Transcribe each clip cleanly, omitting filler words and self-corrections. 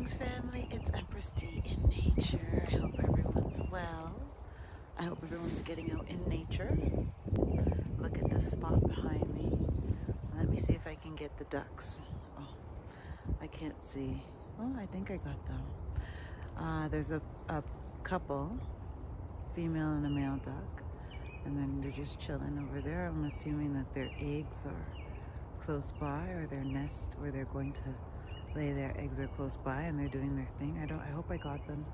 Greetings, family. It's Empress D in nature. I hope everyone's well. I hope everyone's getting out in nature. Look at this spot behind me. Let me see if I can get the ducks. Oh, I can't see. Oh, I think I got them. There's a couple, female and a male duck, and then they're just chilling over there. I'm assuming that their eggs are close by, or their nest where they're going to lay their eggs are close by, and they're doing their thing. I hope I got them.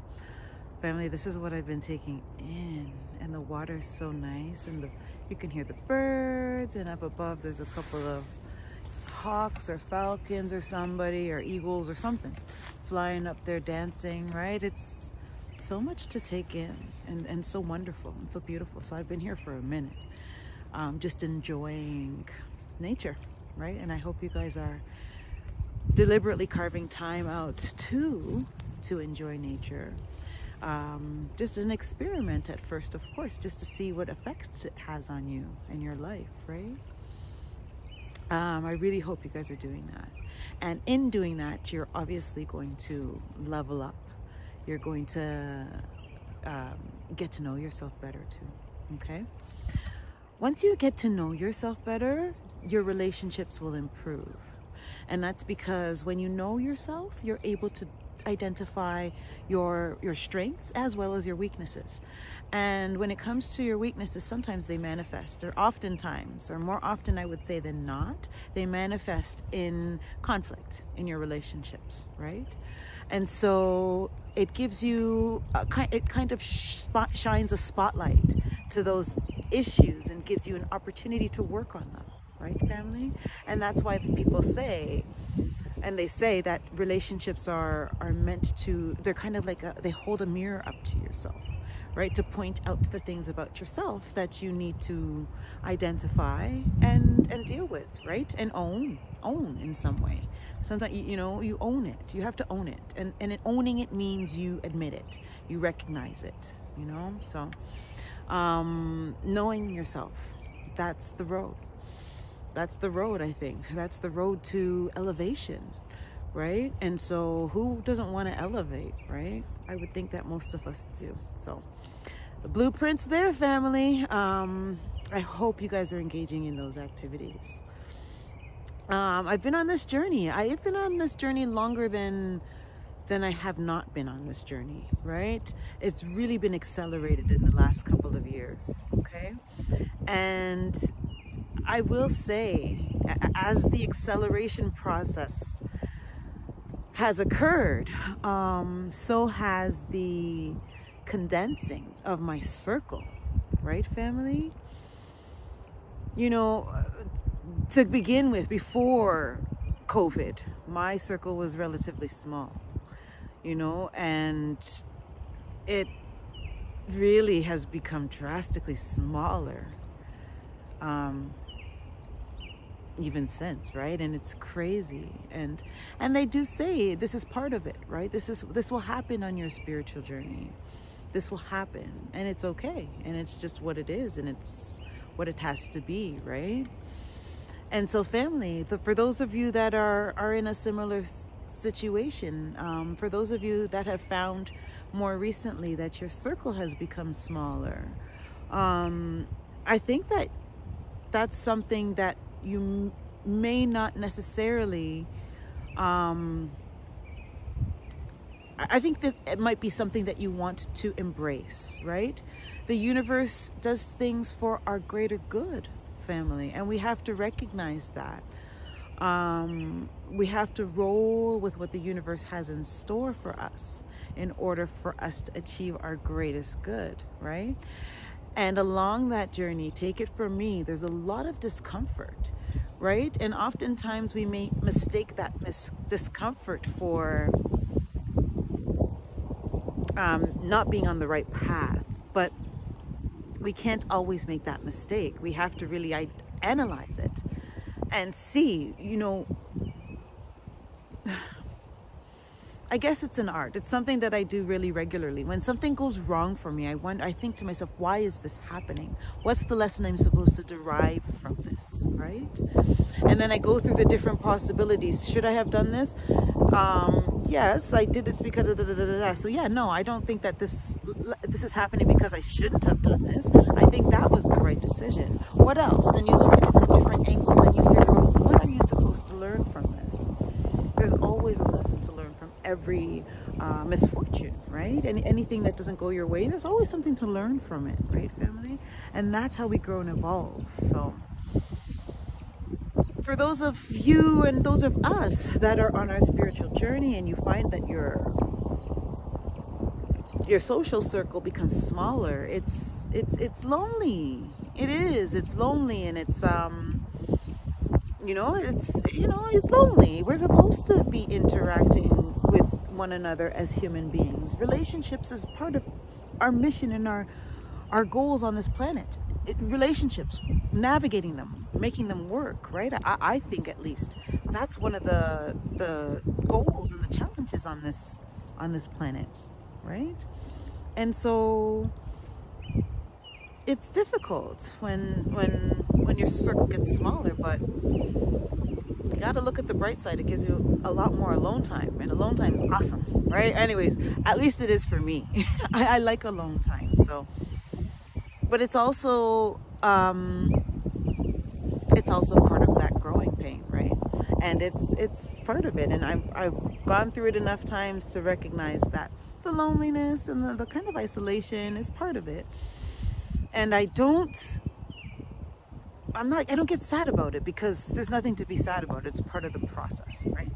Family, this is what I've been taking in, and the water is so nice, and you can hear the birds, and up above there's a couple of hawks or falcons or somebody, or eagles or something flying up there dancing, right? It's so much to take in, and so wonderful and so beautiful. So I've been here for a minute, just enjoying nature, right? And I hope you guys are deliberately carving time out to enjoy nature, just as an experiment at first, of course, just to see what effects it has on you and your life, right? I really hope you guys are doing that, and in doing that, you're obviously going to level up. You're going to get to know yourself better too. Okay, once you get to know yourself better, your relationships will improve. And that's because when you know yourself, you're able to identify your strengths as well as your weaknesses. And when it comes to your weaknesses, sometimes they manifest, or oftentimes, or more often I would say than not, they manifest in conflict in your relationships, right? And so it gives you it kind of shines a spotlight to those issues and gives you an opportunity to work on them. Right, family? And that's why the people say, and they say that relationships are meant to, they're kind of like they hold a mirror up to yourself, right? To point out the things about yourself that you need to identify and deal with, right? And own in some way. Sometimes, you own it. You have to own it. And owning it means you admit it. You recognize it, So, knowing yourself, that's the road. That's the road, I think. That's the road to elevation, right? And so who doesn't want to elevate, right? I would think that most of us do. So the blueprint's there, family. I hope you guys are engaging in those activities. I've been on this journey. I've been on this journey longer than I have not been on this journey, right? It's really been accelerated in the last couple of years, okay? And I will say, as the acceleration process has occurred, so has the condensing of my circle, right, family? To begin with, before COVID, my circle was relatively small, and it really has become drastically smaller even since, right? And it's crazy, and they do say this is part of it, right? This will happen on your spiritual journey. This will happen, and it's okay, and it's just what it is, and it's what it has to be, right? And so, family, for those of you that are in a similar situation, for those of you that have found more recently that your circle has become smaller, I think that's something that you may not necessarily, I think that it might be something that you want to embrace, right? The universe does things for our greater good, family, and we have to recognize that. We have to roll with what the universe has in store for us in order for us to achieve our greatest good, right? And along that journey, take it from me, there's a lot of discomfort, right? And oftentimes we may mistake that discomfort for not being on the right path. But we can't always make that mistake. We have to really analyze it and see, I guess it's an art. It's something that I do really regularly. When something goes wrong for me, I think to myself, why is this happening? What's the lesson I'm supposed to derive from this, right? And then I go through the different possibilities. Should I have done this? yes, I did this because of da. So yeah, no, I don't think that this is happening because I shouldn't have done this. I think that was the right decision. What else? And you look at it from different angles, then you figure out, what are you supposed to learn from this? There's always a lesson to learn from every misfortune, right? Anything that doesn't go your way, there's always something to learn from it, right, family? And that's how we grow and evolve. So for those of you and those of us that are on our spiritual journey, and you find that your social circle becomes smaller, it's lonely. It's lonely, and it's it's lonely. We're supposed to be interacting with one another as human beings. Relationships is part of our mission and our goals on this planet. Relationships, navigating them, making them work, right? I think, at least, that's one of the goals and the challenges on this planet, right? And so it's difficult when your circle gets smaller, but you got to look at the bright side. It gives you a lot more alone time, and alone time is awesome, right? Anyways, at least it is for me. I like alone time. So, but it's also part of that growing pain, right? And it's part of it. And I've gone through it enough times to recognize that the loneliness and the kind of isolation is part of it. And I don't get sad about it, because there's nothing to be sad about. It's part of the process, right?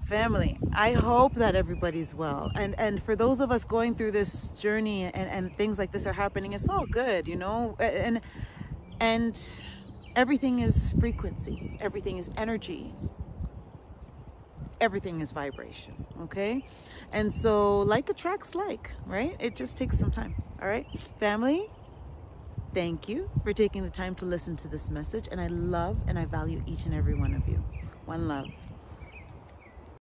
Family, I hope that everybody's well. And for those of us going through this journey and things like this are happening, it's all good, and everything is frequency, everything is energy, everything is vibration, okay? And so like attracts like, right? It just takes some time. All right, family, thank you for taking the time to listen to this message, and I love and I value each and every one of you. One love.